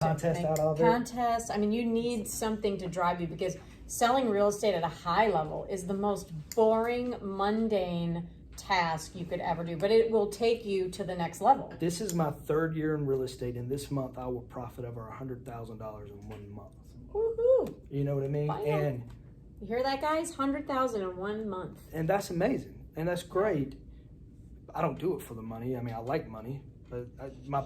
contest out of it. Contest. I mean, you need something to drive you, because selling real estate at a high level is the most boring, mundane task you could ever do, but it will take you to the next level. This is my 3rd year in real estate, and this month I will profit over $100,000 in 1 month. Woohoo! You know what I mean? Bam. And You hear that, guys? 100,000 in 1 month. and that's amazing, and that's great. I don't do it for the money. I mean, I like money, but my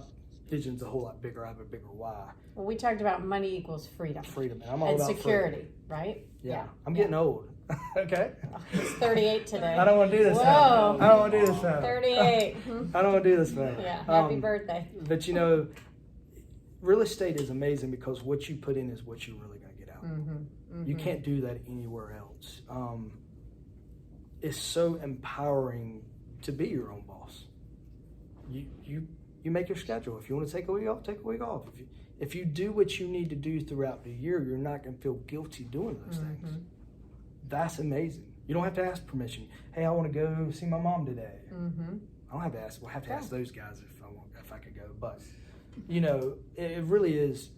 vision's a whole lot bigger. I have a bigger why. Well, we talked about money equals freedom. Freedom, and I'm all And about security, freedom. right? Yeah, I'm getting old. Okay. He's 38 today. I don't want to do this. Whoa. Now. I don't want to do this now. 38. I don't want to do this now. Yeah, happy birthday. But you know, real estate is amazing because what you put in is what you're really going to get out. You can't do that anywhere else. It's so empowering to be your own boss. You make your schedule. If you want to take a week off, take a week off. If you do what you need to do throughout the year, you're not going to feel guilty doing those things. That's amazing. You don't have to ask permission. Hey, I want to go see my mom today. I don't have to ask. We'll have to ask those guys if I could go. But you know, it really is.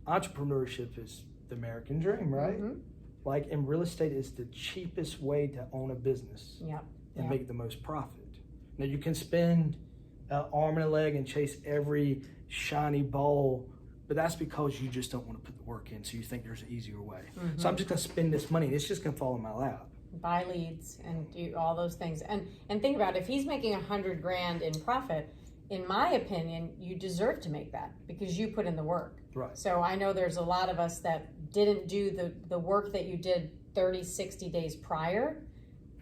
Entrepreneurship is the American dream, right? Like, and real estate is the cheapest way to own a business and make the most profit. Now, you can spend an arm and a leg and chase every shiny ball, but that's because you just don't want to put the work in, so you think there's an easier way. So I'm just going to spend this money, and it's just going to fall in my lap. Buy leads and do all those things. And think about it, if he's making $100,000 in profit, in my opinion, you deserve to make that because you put in the work. Right. So I know there's a lot of us that didn't do the work that you did 30, 60 days prior.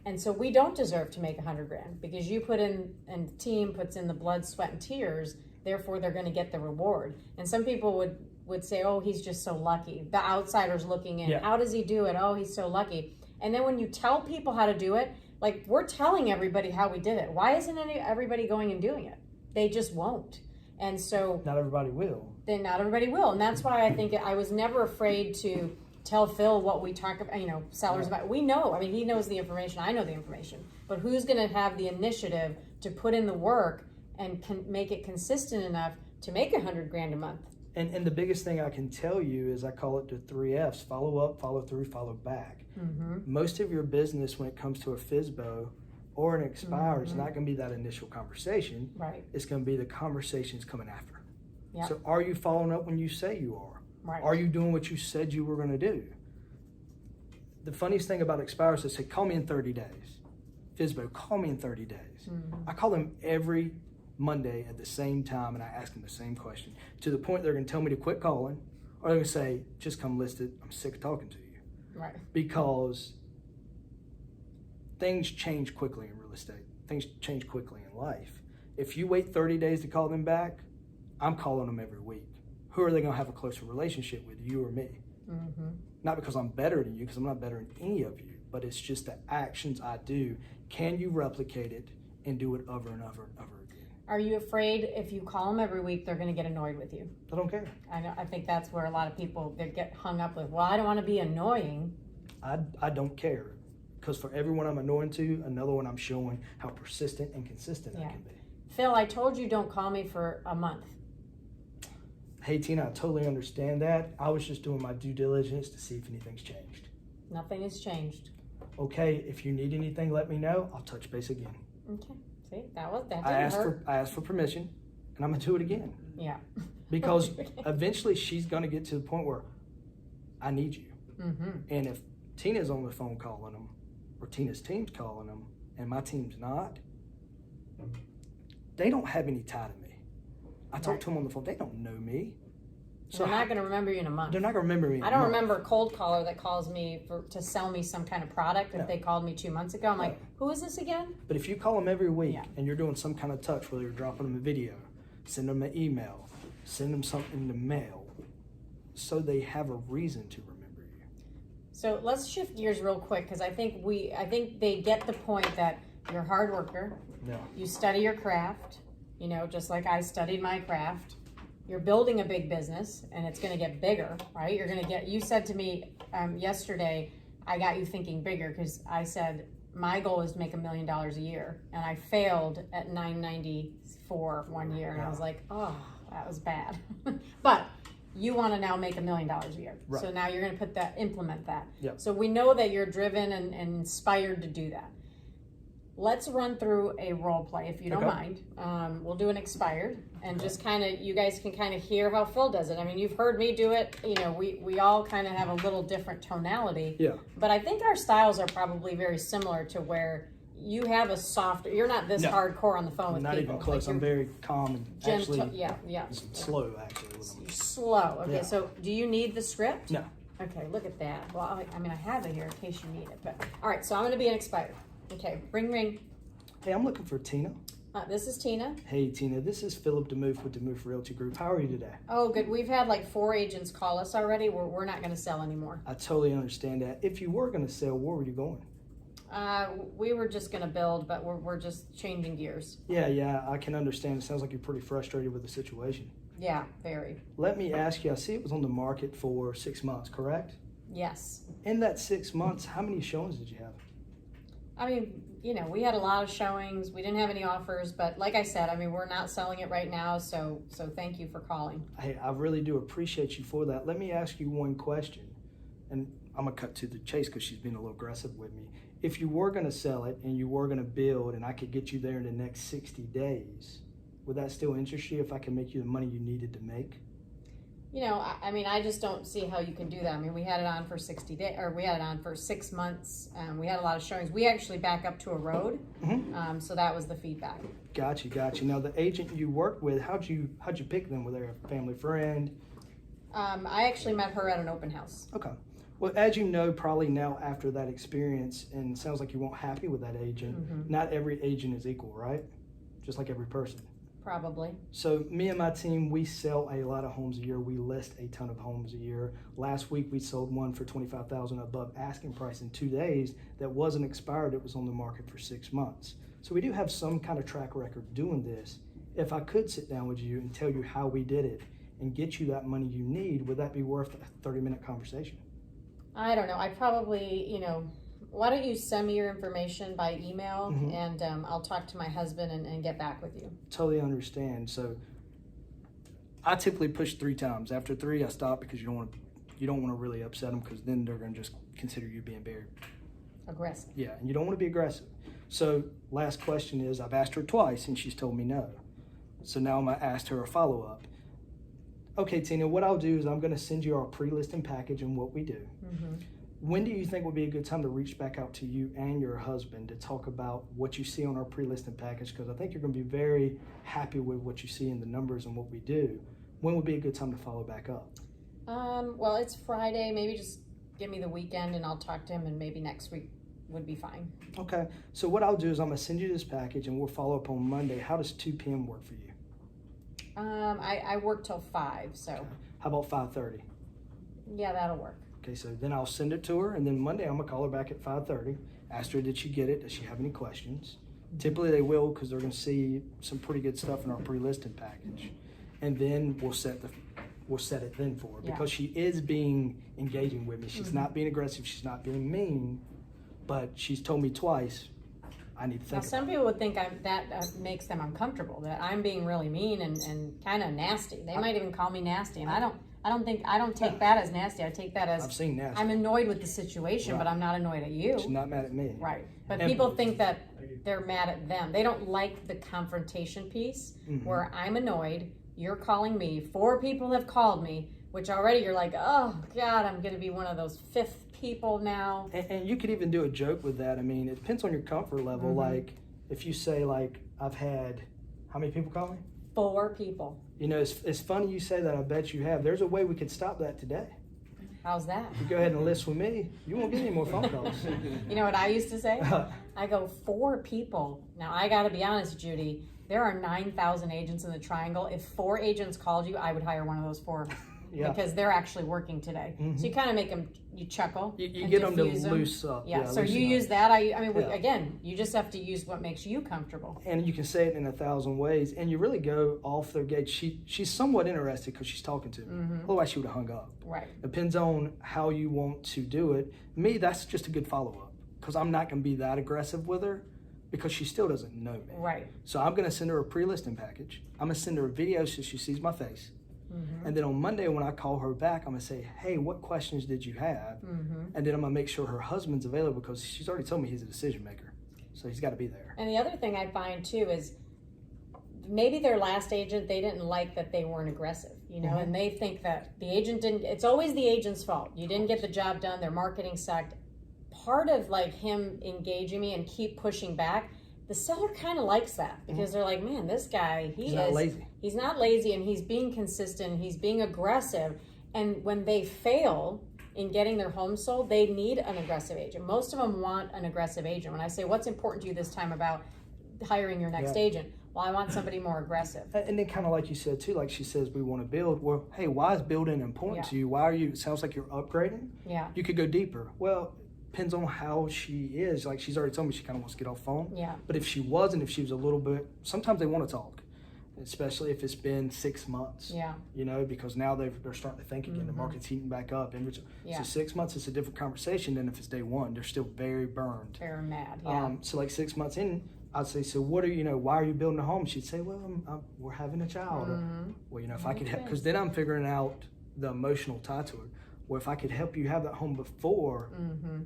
And so we don't deserve to make $100,000 because you put in, and the team puts in the blood, sweat, and tears. Therefore, they're going to get the reward. And some people would say, oh, he's just so lucky. The outsiders looking in, how does he do it? Oh, he's so lucky. And then when you tell people how to do it, like, we're telling everybody how we did it. Why isn't everybody going and doing it? They just won't. And so not everybody will. Then not everybody will. And that's why I think I was never afraid to tell Phil what we talk about, sellers about. We know, I mean, he knows the information, I know the information, but who's going to have the initiative to put in the work and can make it consistent enough to make $100,000 a month? And the biggest thing I can tell you is I call it the 3 F's: follow up, follow through, follow back. Most of your business when it comes to a FSBO or an expire, it's not going to be that initial conversation. Right. It's going to be the conversations coming after. Yep. So are you following up when you say you are? Right. Are you doing what you said you were going to do? The funniest thing about expires is they say, call me in 30 days. FSBO, call me in 30 days. I call them every Monday at the same time, and I ask them the same question, to the point they're going to tell me to quit calling, or they're going to say, just come list it. I'm sick of talking to you. Right. Because things change quickly in real estate. Things change quickly in life. If you wait 30 days to call them back, I'm calling them every week. Who are they going to have a closer relationship with, you or me? Not because I'm better than you, because I'm not better than any of you, but it's just the actions I do. Can you replicate it and do it over and over and over again? Are you afraid if you call them every week, they're going to get annoyed with you? I don't care. I know. I think that's where a lot of people, they get hung up with, well, I don't want to be annoying. I don't care. Because for everyone I'm annoying to, another one I'm showing how persistent and consistent I can be. Phil, I told you don't call me for a month. Hey, Tina, I totally understand that. I was just doing my due diligence to see if anything's changed. Nothing has changed. Okay, if you need anything, let me know. I'll touch base again. Okay. See, that didn't hurt. I asked for permission, and I'm going to do it again. Yeah. Because eventually she's going to get to the point where I need you. And if Tina's on the phone calling them, or Tina's team's calling them, and my team's not, they don't have any tie to me. I talk to them on the phone. They don't know me. So they're not going to remember you in a month. They're not going to remember me. I don't remember a cold caller that calls me to sell me some kind of product. If they called me 2 months ago, I'm like, who is this again? But if you call them every week and you're doing some kind of touch, whether you're dropping them a video, send them an email, send them something in the mail, so they have a reason to remember you. So let's shift gears real quick, because I think they get the point that you're a hard worker. Yeah. You study your craft, just like I studied my craft. You're building a big business, and it's going to get bigger, right? You said to me yesterday, I got you thinking bigger, because I said, my goal is to make $1 million a year. And I failed at 994 one year. And I was like, oh, that was bad. But you want to now make $1 million a year. Right. So now you're going to implement that. Yep. So we know that you're driven and inspired to do that. Let's run through a role play, if you don't mind. We'll do an expired, and just kind of, you guys can kind of hear how Phil does it. I mean, you've heard me do it. You know, we all kind of have a little different tonality. Yeah. But I think our styles are probably very similar to where you have a softer, you're not this hardcore on the phone with not people. Even close. Like I'm very calm and actually slow, actually. You're slow. Okay, Yeah. so do you need the script? No. Okay, look at that. Well, I mean, I have it here in case you need it. But all right, so I'm going to be an expired. Okay, ring. Hey, I'm looking for Tina. This is Tina. Hey, Tina, this is Philip DeMoof with DeMoof Realty Group. How are you today? Oh, good. We've had like 4 agents call us already. We're not going to sell anymore. I totally understand that. If you were going to sell, where were you going? We were just going to build, but we're just changing gears. Yeah, I can understand. It sounds like you're pretty frustrated with the situation. Yeah, very. Let me ask you, I see it was on the market for 6 months, correct? Yes. In that 6 months, how many showings did you have? I mean, you know, we had a lot of showings. We didn't have any offers, but like I said, I mean, we're not selling it right now, so thank you for calling. Hey, I really do appreciate you for that. Let me ask you one question, and I'm going to cut to the chase because she's been a little aggressive with me. If you were going to sell it and you were going to build and I could get you there in the next 60 days, would that still interest you if I could make you the money you needed to make? You know, I mean, I just don't see how you can do that. I mean, we had it on for 60 days, or we had it on for 6 months. We had a lot of showings. We actually back up to a road, so that was the feedback. Got you. Now, the agent you worked with, how'd you pick them? Were they a family friend? I actually met her at an open house. Okay. Well, as you know, probably now after that experience, and it sounds like you weren't happy with that agent, not every agent is equal, right? Just like every person. Probably. So me and my team, we sell a lot of homes a year. We list a ton of homes a year. Last week we sold one for $25,000 above asking price in 2 days that wasn't expired. It was on the market for 6 months. So we do have some kind of track record doing this. If I could sit down with you and tell you how we did it and get you that money you need, would that be worth a 30-minute conversation? I don't know. I probably, you know, why don't you send me your information by email, and I'll talk to my husband and get back with you. Totally understand. So I typically push 3 times. After 3, I stop because you don't want to really upset them, because then they're going to just consider you being very aggressive. Yeah, and you don't want to be aggressive. So last question is, I've asked her twice and she's told me no. So now I'm going to ask her a follow-up. Okay, Tina, what I'll do is I'm going to send you our pre-listing package and what we do. When do you think would be a good time to reach back out to you and your husband to talk about what you see on our pre-listing package? Because I think you're going to be very happy with what you see in the numbers and what we do. When would be a good time to follow back up? Well, it's Friday. Maybe just give me the weekend and I'll talk to him, and maybe next week would be fine. Okay. So what I'll do is I'm going to send you this package and we'll follow up on Monday. How does 2 p.m. work for you? I work till 5, so. Okay. How about 5:30? Yeah, that'll work. Okay, so then I'll send it to her, and then Monday I'm gonna call her back at 5:30. Ask her, did she get it? Does she have any questions? Typically they will, because they're gonna see some pretty good stuff in our pre-listing package, and then we'll set it then for her, because she is being engaging with me. She's not being aggressive. She's not being mean, but she's told me twice. I need to think. Now, some people would think that makes them uncomfortable, that I'm being really mean and kind of nasty. They might even call me nasty, and I don't take that as nasty. I take that as, I've seen nasty. I'm annoyed with the situation, but I'm not annoyed at you. She's not mad at me. Right. But people think that they're mad at them. They don't like the confrontation piece where I'm annoyed, you're calling me, 4 people have called me, which already you're like, oh God, I'm going to be one of those 5th people now. And you could even do a joke with that. I mean, it depends on your comfort level. Like, if you say, like, I've had, how many people call me? 4 people. You know, it's funny you say that. I bet you have. There's a way we could stop that today. How's that? You go ahead and list with me, you won't get any more phone calls. You know what I used to say? I go, 4 people. Now, I got to be honest, Judy, there are 9,000 agents in the Triangle. If 4 agents called you, I would hire one of those 4. Yeah. Because they're actually working today. So you kind of make them, you chuckle. You get them to loose up. Yeah, so you use that. Again, you just have to use what makes you comfortable. And you can say it in 1,000 ways, and you really go off their gauge. She's somewhat interested because she's talking to me. Otherwise, she would have hung up. Right. Depends on how you want to do it. Me, that's just a good follow-up, because I'm not going to be that aggressive with her, because she still doesn't know me. Right. So I'm going to send her a pre-listing package. I'm going to send her a video so she sees my face. And then on Monday when I call her back, I'm gonna say, hey, what questions did you have? And then I'm gonna make sure her husband's available because she's already told me he's a decision maker, so he's got to be there. And the other thing I find too is maybe their last agent, they didn't like that they weren't aggressive, you know, and they think that the agent didn't, it's always the agent's fault. You didn't get the job done, their marketing sucked. Part of like him engaging me and keep pushing back, the seller kind of likes that because they're like, man, this guy, he's not lazy. He's not lazy, and he's being consistent, he's being aggressive. And when they fail in getting their home sold, they need an aggressive agent. Most of them want an aggressive agent. When I say, what's important to you this time about hiring your next agent? Well, I want somebody more aggressive. And then kind of like you said too, like she says, we want to build. Well, hey, why is building important to you? Why are you, it sounds like you're upgrading. You could go deeper. Well, depends on how she is. Like she's already told me she kind of wants to get off phone. But if she wasn't, if she was a little bit, sometimes they want to talk, especially if it's been 6 months. You know, because now they're starting to think again. The market's heating back up. And so 6 months is a different conversation than if it's day one. They're still very burned. Very mad. So like 6 months in, I'd say, so what are you know? Why are you building a home? She'd say, well, we're having a child. Or, well, you know, if I could help, because then I'm figuring out the emotional tie to it. Well, if I could help you have that home before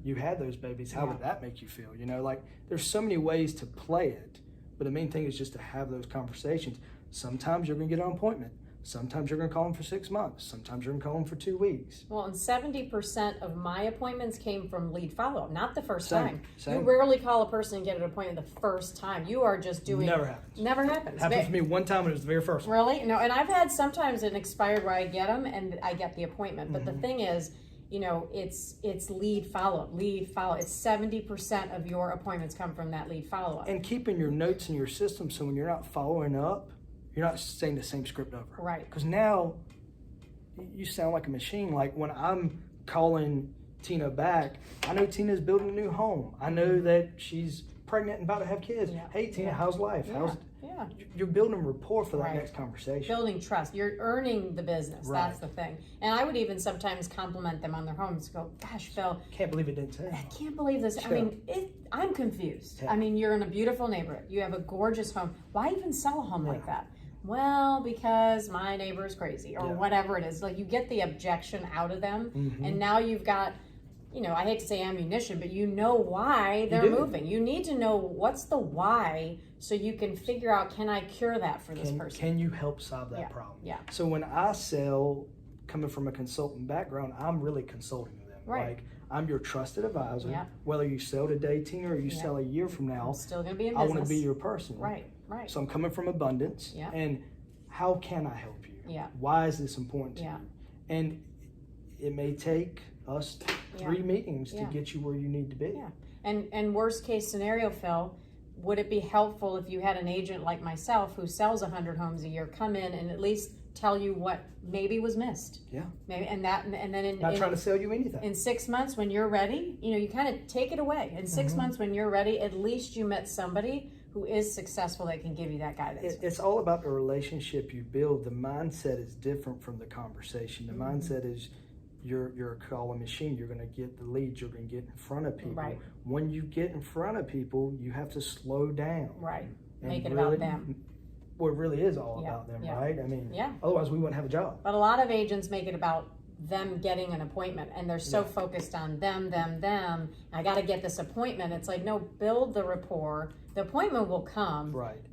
you had those babies, how would that make you feel? You know, like there's so many ways to play it, but the main thing is just to have those conversations. Sometimes you're going to get an appointment. Sometimes you're going to call them for 6 months. Sometimes you're going to call them for 2 weeks. Well, and 70% of my appointments came from lead follow-up, not the first time. Same. You rarely call a person and get an appointment the first time. You are just doing... Never happens. Never happens. Happened for me one time and it was the very first one. Really? No, and I've had sometimes an expired where I get them and I get the appointment. But the thing is, you know, it's lead follow-up. It's 70% of your appointments come from that lead follow-up. And keeping your notes in your system so when you're not following up, you're not saying the same script over. Right. Because now you sound like a machine. Like when I'm calling Tina back, I know Tina's building a new home. I know that she's pregnant and about to have kids. Hey, Tina, how's life? You're building rapport for that next conversation. Building trust. You're earning the business. That's the thing. And I would even sometimes compliment them on their homes. Go, gosh, Phil. Can't believe it didn't sell. I can't believe this. I mean, I'm confused. I mean, you're in a beautiful neighborhood. You have a gorgeous home. Why even sell a home like that? Well, because my neighbor's crazy or whatever it is. Like you get the objection out of them. And now you've got, you know, I hate to say ammunition, but you know why they're moving. You need to know what's the why so you can figure out, can I cure that for this person? Can you help solve that problem? So when I sell, coming from a consultant background, I'm really consulting with them. Like I'm your trusted advisor. Whether you sell today, Tina, or you sell a year from now, I'm still going to be in business. I want to be your person. So I'm coming from abundance. And how can I help you? Why is this important to you? And it may take us 3 meetings to get you where you need to be. And worst case scenario, Phil, would it be helpful if you had an agent like myself who sells 100 homes a year come in and at least tell you what maybe was missed? Maybe, and then not trying to sell you anything. In 6 months when you're ready, you know, you kind of take it away. In 6 months when you're ready, at least you met somebody who is successful that can give you that guidance. It's all about the relationship you build. The mindset is different from the conversation. The mindset is you're a calling machine. You're going to get the leads. You're going to get in front of people. When you get in front of people, you have to slow down. Make it about them. Well, it really is all about them, right? I mean, otherwise we wouldn't have a job. But a lot of agents make it about them getting an appointment, and they're so focused on them. I got to get this appointment. It's like, no, build the rapport. The appointment will come, but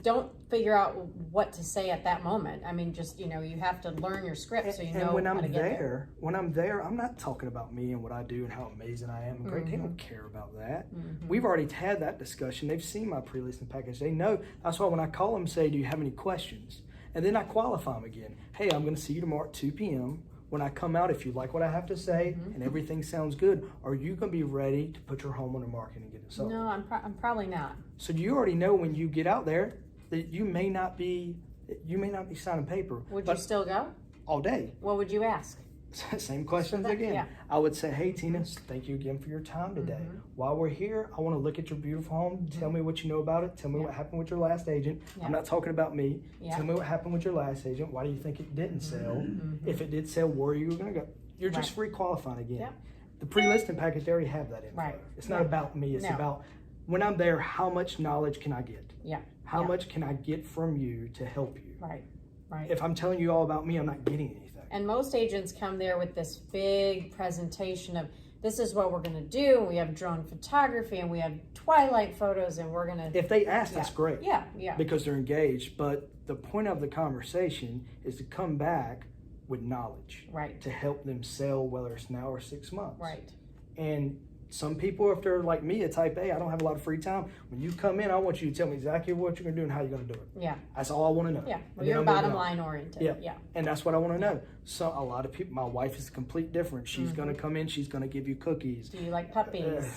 don't figure out what to say at that moment. I mean, just, you know, you have to learn your script so you know when how to get there. When I'm there, I'm not talking about me and what I do and how amazing I am and great. They don't care about that. We've already had that discussion. They've seen my pre-listing package. They know. That's why when I call them, say, do you have any questions? And then I qualify them again. Hey, I'm going to see you tomorrow at 2 p.m. When I come out, if you like what I have to say and everything sounds good, are you going to be ready to put your home on the market and get it sold? No, I'm probably not. So you already know when you get out there that you may not be signing paper. Would you still go? All day. What would you ask? Same questions again. I would say, hey, Tina, thank you again for your time today. While we're here, I want to look at your beautiful home. Tell me what you know about it. Tell me what happened with your last agent. I'm not talking about me. Tell me what happened with your last agent. Why do you think it didn't sell? If it did sell, where are you going to go? You're just re-qualifying again. The pre-listing package, they already have that info. It's not about me. It's about when I'm there, how much knowledge can I get? How much can I get from you to help you? Right. If I'm telling you all about me, I'm not getting anything. And most agents come there with this big presentation of, this is what we're going to do. We have drone photography and we have twilight photos and we're going to... If they ask, that's great. Yeah. Because they're engaged. But the point of the conversation is to come back with knowledge. Right. To help them sell, whether it's now or 6 months. Right. And some people, if they're like me, a type A, I don't have a lot of free time. When you come in, I want you to tell me exactly what you're going to do and how you're going to do it. Yeah. That's all I want to know. Yeah. Well, you're bottom line oriented. Yeah. And that's what I want to know. So a lot of people, my wife is complete different. She's going to come in, she's going to give you cookies. Do you like puppies?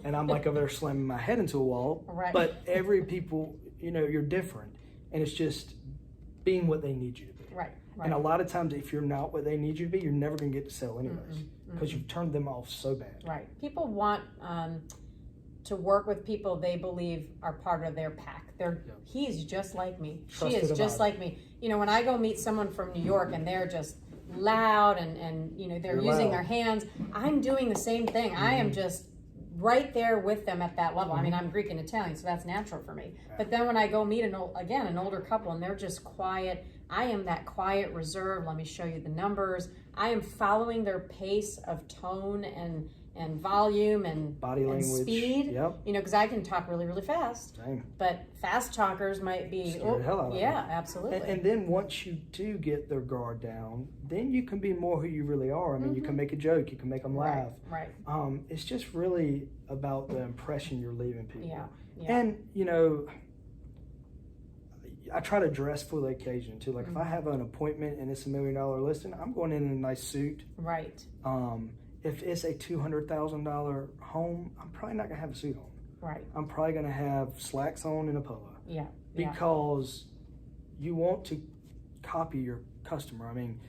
And I'm like over there slamming my head into a wall. Right. But every people, you're different. And it's just being what they need you to be. Right. And a lot of times, if you're not what they need you to be, you're never going to get to sell anyways. Because you've turned them off so bad. Right. People want to work with people they believe are part of their pack. He's just like me. She is just like me. When I go meet someone from New York and they're just loud and they're using their hands, I'm doing the same thing. I am just right there with them at that level. I mean, I'm Greek and Italian, so that's natural for me. But then when I go meet an older couple and they're just quiet, I am that quiet reserve. Let me show you the numbers. I am following their pace of tone and volume and body language, speed. Yep. Because I can talk really, really fast. Same. But fast talkers might be scare the hell out of them. Absolutely. And then once you do get their guard down, then you can be more who you really are. I mean, you can make a joke, you can make them laugh. Right. It's just really about the impression you're leaving people. Yeah. And I try to dress for the occasion too. Like if I have an appointment and it's $1 million listing, I'm going in a nice suit. Right. If it's a $200,000 home, I'm probably not gonna have a suit on. Right. I'm probably gonna have slacks on and a polo. Yeah. Because you want to copy your customer. I mean,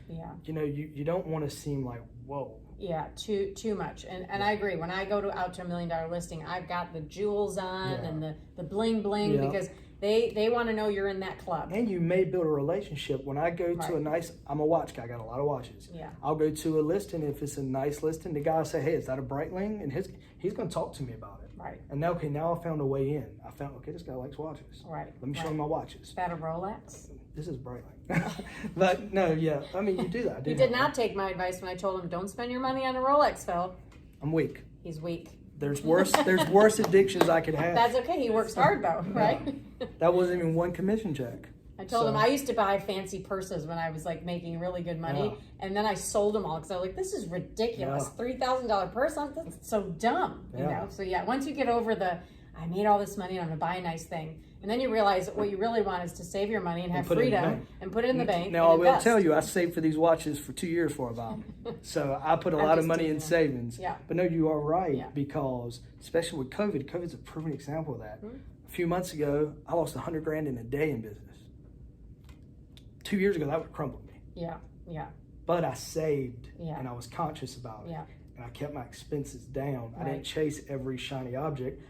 you don't want to seem like, whoa. Yeah, too much. And I agree. When I go out to $1 million listing, I've got the jewels on and the bling bling because they want to know you're in that club. And you may build a relationship. When I go to I'm a watch guy, I got a lot of watches. Yeah. I'll go to a listing, if it's a nice listing, the guy will say, hey, is that a Breitling? And he's going to talk to me about it. Right. And now I found a way in. I found, this guy likes watches. Right. Let me show him my watches. Is that a Rolex? This is Breitling. But no, I mean, you do that. He did not take my advice when I told him, don't spend your money on a Rolex, Phil. I'm weak. He's weak. There's worse addictions I could have. That's okay. He works hard though, right? That wasn't even one commission check. I told him I used to buy fancy purses when I was like making really good money, and then I sold them all because I was like, "This is ridiculous! $3,000 purse? That's so dumb." You know. So once you get over I made all this money and I'm gonna buy a nice thing, and then you realize what you really want is to save your money and have freedom and put it in the bank. Now I will tell you, I saved for these watches for 2 years before I buy them. So I put a lot of money in savings. Yeah. But no, you are right because especially with COVID's a proven example of that. Mm-hmm. A few months ago, I lost $100,000 in a day in business. 2 years ago, that would have crumbled me. Yeah. But I saved and I was conscious about it. Yeah. And I kept my expenses down. Right. I didn't chase every shiny object.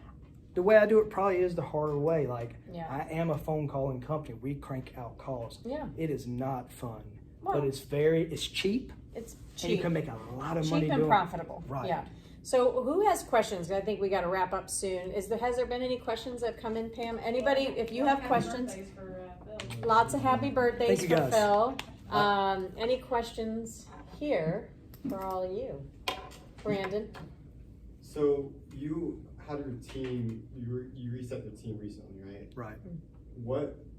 The way I do it probably is the harder way. I am a phone calling company. We crank out calls. Yeah. It is not fun, well, but it's cheap. It's cheap. And you can make a lot of money doing it. Cheap and profitable. Right. Yeah. So who has questions? I think we got to wrap up soon. Has there been any questions that have come in, Pam? Anybody, if you have questions. Lots of happy birthdays for Phil. Any questions here for all of you? Brandon? So you had your team, you reset your team recently, right? Right.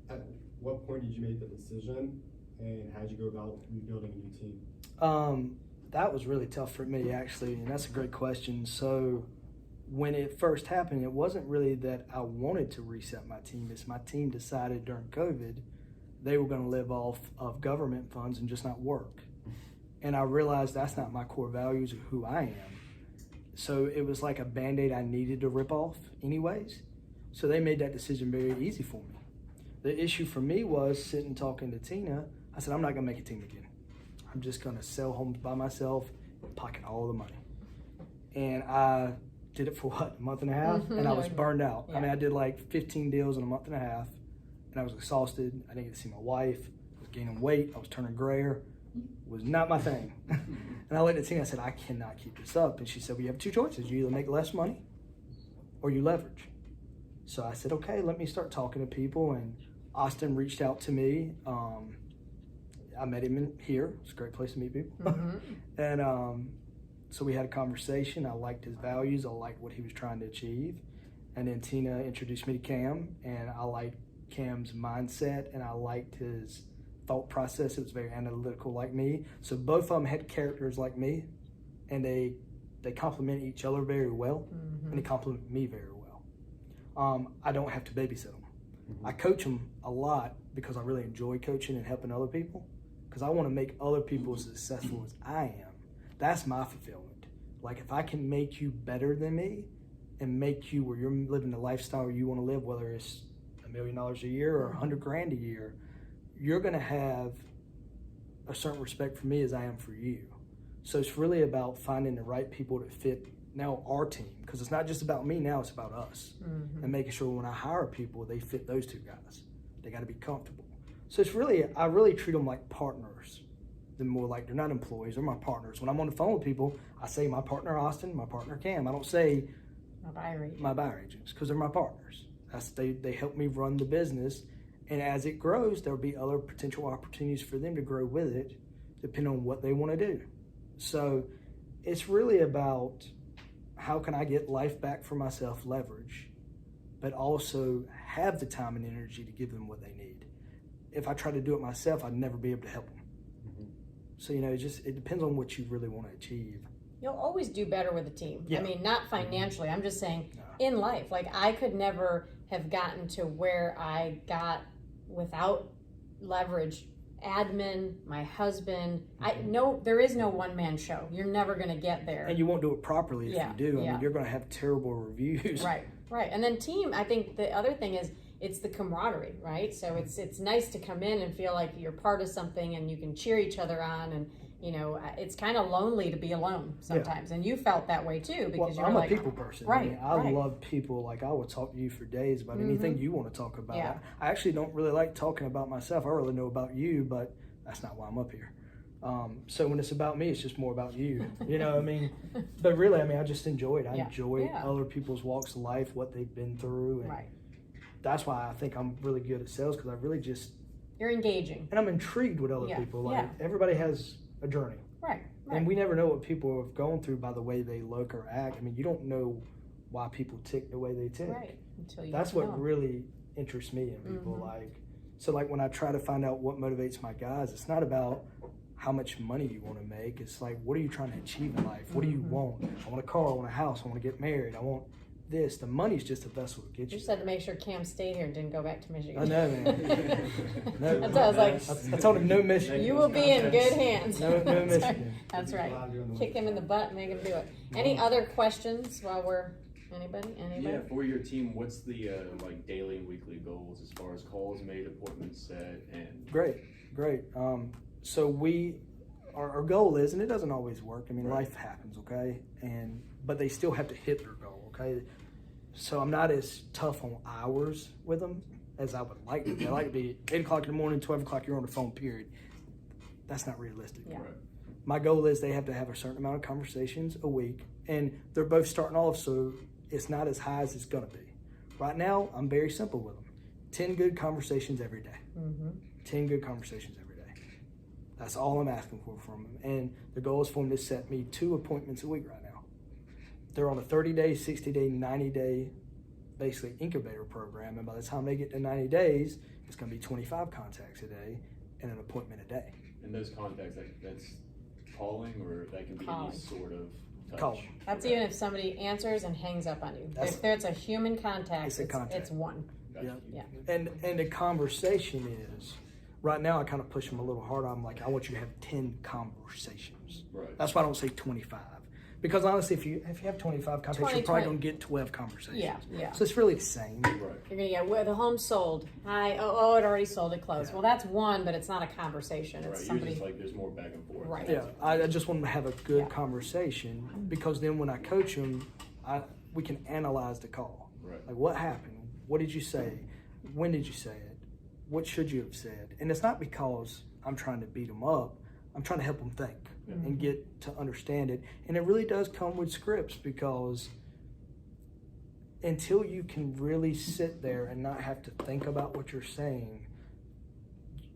At what point did you make the decision and how did you go about rebuilding a new team? That was really tough for me actually, and that's a great question. So when it first happened, it wasn't really that I wanted to reset my team. It's my team decided during COVID they were going to live off of government funds and just not work. And I realized that's not my core values of who I am. So it was like a Band-Aid I needed to rip off anyways. So they made that decision very easy for me. The issue for me was sitting talking to Tina. I said, I'm not going to make a team again. I'm just going to sell homes by myself, pocket all the money. And I did it for a month and a half, and I was burned out. I mean, I did like 15 deals in a month and a half, and I was exhausted. I didn't get to see my wife. I was gaining weight. I was turning grayer. It was not my thing. And I looked at Tina, I said, I cannot keep this up. And she said, well, you have two choices. You either make less money or you leverage. So I said, okay, let me start talking to people. And Austin reached out to me. I met him here. It's a great place to meet people. And so we had a conversation. I liked his values. I liked what he was trying to achieve. And then Tina introduced me to Cam, and I liked Cam's mindset, and I liked his thought process. It was very analytical like me. So both of them had characters like me, and they complement each other very well, and they complement me very well. I don't have to babysit them. I coach them a lot because I really enjoy coaching and helping other people, because I want to make other people as successful as I am. That's my fulfillment. Like, if I can make you better than me and make you where you're living the lifestyle you want to live, whether it's $1 million a year or $100,000 a year, you're going to have a certain respect for me as I am for you. So it's really about finding the right people to fit now our team, because it's not just about me now, it's about us, and making sure when I hire people, they fit those two guys. They got to be comfortable. So it's really, I really treat them like partners. They're more like, they're not employees, they're my partners. When I'm on the phone with people, I say my partner Austin, my partner Cam. I don't say my buyer agents, because they're my partners. They help me run the business, and as it grows, there'll be other potential opportunities for them to grow with it, depending on what they want to do. So it's really about how can I get life back for myself, leverage, but also have the time and energy to give them what they need. If I try to do it myself, I'd never be able to help them. So, it depends on what you really want to achieve. You'll always do better with a team. Yeah. I mean, not financially. I'm just saying in life. Like, I could never have gotten to where I got without leverage. Admin, my husband. There is no one-man show. You're never going to get there. And you won't do it properly if you do. I mean, you're going to have terrible reviews. Right. And then team, I think the other thing is it's the camaraderie, right? So it's nice to come in and feel like you're part of something and you can cheer each other on, and it's kind of lonely to be alone sometimes. And you felt that way too, because I'm a people person. Right. I love people. Like, I will talk to you for days about anything you want to talk about. Yeah. I actually don't really like talking about myself. I really know about you, but that's not why I'm up here. So when it's about me, it's just more about you. But really, I just enjoy it. I enjoy other people's walks of life, what they've been through. And that's why I think I'm really good at sales, because I really just... You're engaging. And I'm intrigued with other people. Like, everybody has a journey. Right. And we never know what people have gone through by the way they look or act. I mean, you don't know why people tick the way they tick. Right. Until you That's what really interests me in people. Like when I try to find out what motivates my guys, it's not about how much money you want to make. It's like, what are you trying to achieve in life? What do you want? I want a car, I want a house, I want to get married, I want this. The money's just a vessel to get you. You just had to make sure Cam stayed here and didn't go back to Michigan. I know, man. I was like, I told him no Michigan. You will be in good hands. No Michigan. That's right. Kick him in the butt and make him do it. Any other questions while we're... Anybody? Yeah, for your team, what's the daily and weekly goals as far as calls made, appointments set, and... Great. So our goal is, and it doesn't always work. I mean, life happens, okay? But they still have to hit their goal, okay? So I'm not as tough on hours with them as I would like to be. I like to be 8 o'clock in the morning, 12 o'clock, you're on the phone, period. That's not realistic. Yeah. Right. My goal is they have to have a certain amount of conversations a week, and they're both starting off, so it's not as high as it's going to be. Right now, I'm very simple with them. 10 good conversations every day. 10 good conversations every day. That's all I'm asking for from them. And the goal is for them to set me 2 appointments a week right now. They're on a 30-day, 60-day, 90-day, basically incubator program. And by the time they get to 90 days, it's going to be 25 contacts a day and an appointment a day. And those contacts, that's calling, or that can be any sort of touch? Calling. That's even if somebody answers and hangs up on you. If there's a human contact, it's one. Gotcha. Yeah. And the conversation is, right now I kind of push them a little harder. I'm like, I want you to have 10 conversations. Right. That's why I don't say 25. Because honestly, if you have 25 contacts, you're probably going to get 12 conversations. Yeah. So it's really the same. Right. You're going to get, where the home sold. Hi, it already sold, it closed. Well, that's one, but it's not a conversation. It's Right. somebody. You're just like, there's more back and forth. Right. Yeah, I just want them to have a good conversation, because then when I coach them, we can analyze the call. Right. Like, what happened? What did you say? When did you say it? What should you have said? And it's not because I'm trying to beat them up. I'm trying to help them think and get to understand it. And it really does come with scripts, because until you can really sit there and not have to think about what you're saying,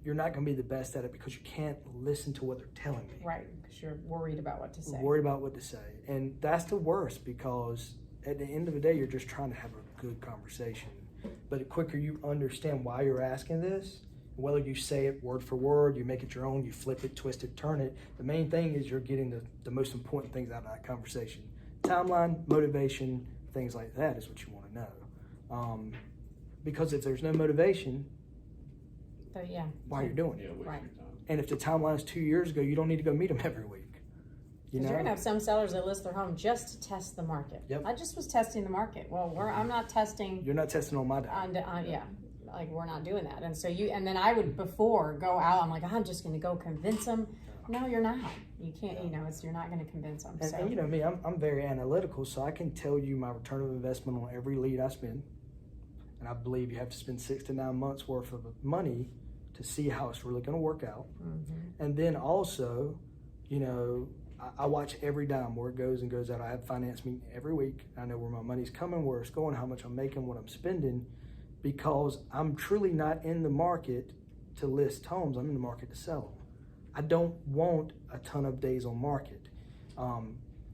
you're not going to be the best at it because you can't listen to what they're telling me. Right, because you're worried about what to say. Worried about what to say. And that's the worst, because at the end of the day, you're just trying to have a good conversation. But the quicker you understand why you're asking this, whether you say it word for word, you make it your own, you flip it, twist it, turn it, the main thing is you're getting the most important things out of that conversation. Timeline, motivation, things like that is what you want to know. Because if there's no motivation, So, yeah. why are you doing it? Yeah, waste Right. your time. And if the timeline is 2 years ago, you don't need to go meet them every week. You Because know? you're gonna have some sellers that list their home just to test the market. Yep. I just was testing the market. Well, I'm not testing You're not testing on my data. yeah, like we're not doing that. And so and then I would before go out, I'm like, I'm just gonna go convince them. No, you're not. You can't, you're not gonna convince them. And, So and you know me, I'm very analytical, so I can tell you my return of investment on every lead I spend. And I believe you have to spend 6 to 9 months worth of money to see how it's really going to work out. Mm-hmm. And then also, I watch every dime where it goes and goes out. I have finance meeting every week. I know where my money's coming, where it's going, how much I'm making, what I'm spending, because I'm truly not in the market to list homes. I'm in the market to sell them. I don't want a ton of days on market.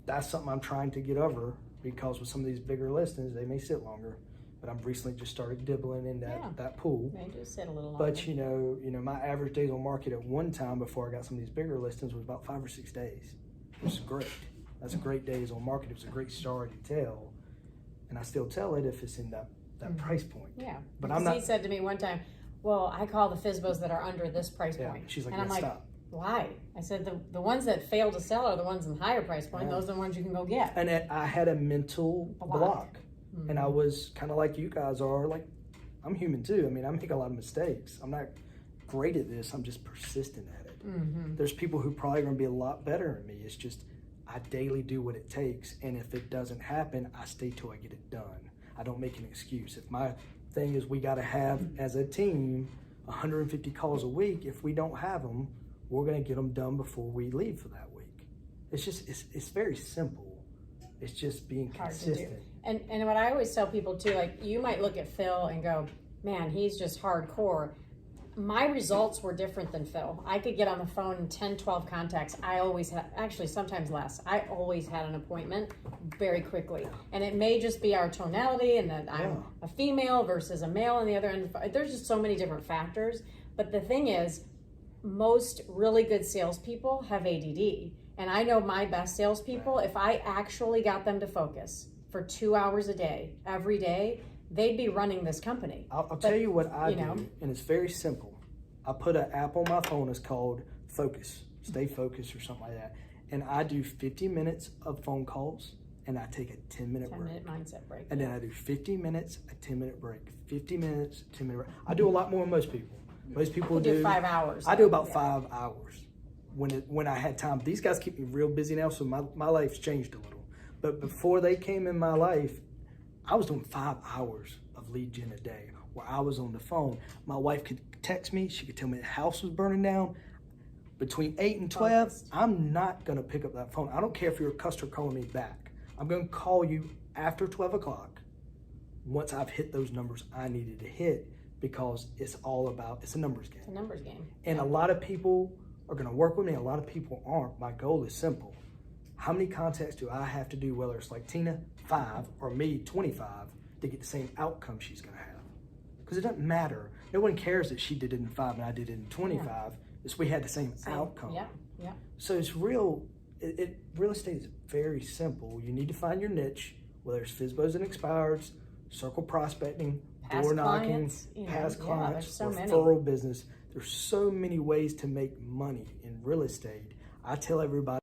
That's something I'm trying to get over, because with some of these bigger listings, they may sit longer. But I've recently just started dibbling in that pool. they do sit a little longer. But my average days on market at one time before I got some of these bigger listings was about 5 or 6 days. Which is great. That's a great days on market. It was a great story to tell, and I still tell it if it's in that price point. Yeah, But because I'm not. he said to me one time, well, I call the FSBOs that are under this price Yeah, point. she's like, and I'm yeah, like, stop. why? I said, the ones that fail to sell are the ones in the higher price point. Yeah. Those are the ones you can go get. And I had a mental block. Mm-hmm. And I was kind of like you guys are. Like, I'm human too. I mean, I make a lot of mistakes. I'm not great at this. I'm just persistent at it. Mm-hmm. There's people who probably going to be a lot better than me. It's just I daily do what it takes. And if it doesn't happen, I stay till I get it done. I don't make an excuse. If my thing is we got to have, as a team, 150 calls a week, if we don't have them, we're going to get them done before we leave for that week. It's just, it's very simple. It's just being Hard to do. consistent. And what I always tell people too, like you might look at Phil and go, man, he's just hardcore. My results were different than Phil. I could get on the phone in 10, 12 contacts. I always had, actually sometimes less. I always had an appointment very quickly. And it may just be our tonality and that I'm a female versus a male on the other end. There's just so many different factors. But the thing is, most really good salespeople have ADD. And I know my best salespeople, if I actually got them to focus for 2 hours a day, every day, they'd be running this company. I'll tell you what I do, and it's very simple. I put an app on my phone. It's called Focus, Stay Focused or something like that. And I do 50 minutes of phone calls, and I take a 10-minute break. 10-minute mindset break. And then I do 50 minutes, a 10-minute break. 50 minutes, 10-minute break. I do a lot more than most people. Most people do 5 hours. I do about 5 hours when I had time. These guys keep me real busy now, so my life's changed a little. But before they came in my life, I was doing 5 hours of lead gen a day where I was on the phone. My wife could text me. She could tell me the house was burning down. Between 8 and 12, I'm not going to pick up that phone. I don't care if you're a customer calling me back. I'm going to call you after 12 o'clock once I've hit those numbers I needed to hit, because it's a numbers game. It's a numbers game. And a lot of people are going to work with me. A lot of people aren't. My goal is simple. How many contacts do I have to do, whether it's like Tina, 5, or me, 25, to get the same outcome she's going to have? Because it doesn't matter. No one cares that she did it in 5 and I did it in 25. Yeah. It's we had the same outcome. Yeah. So it's real estate is very simple. You need to find your niche, whether it's FSBOs and expireds, circle prospecting, door knocking, past clients, referral business. There's so many ways to make money in real estate. I tell everybody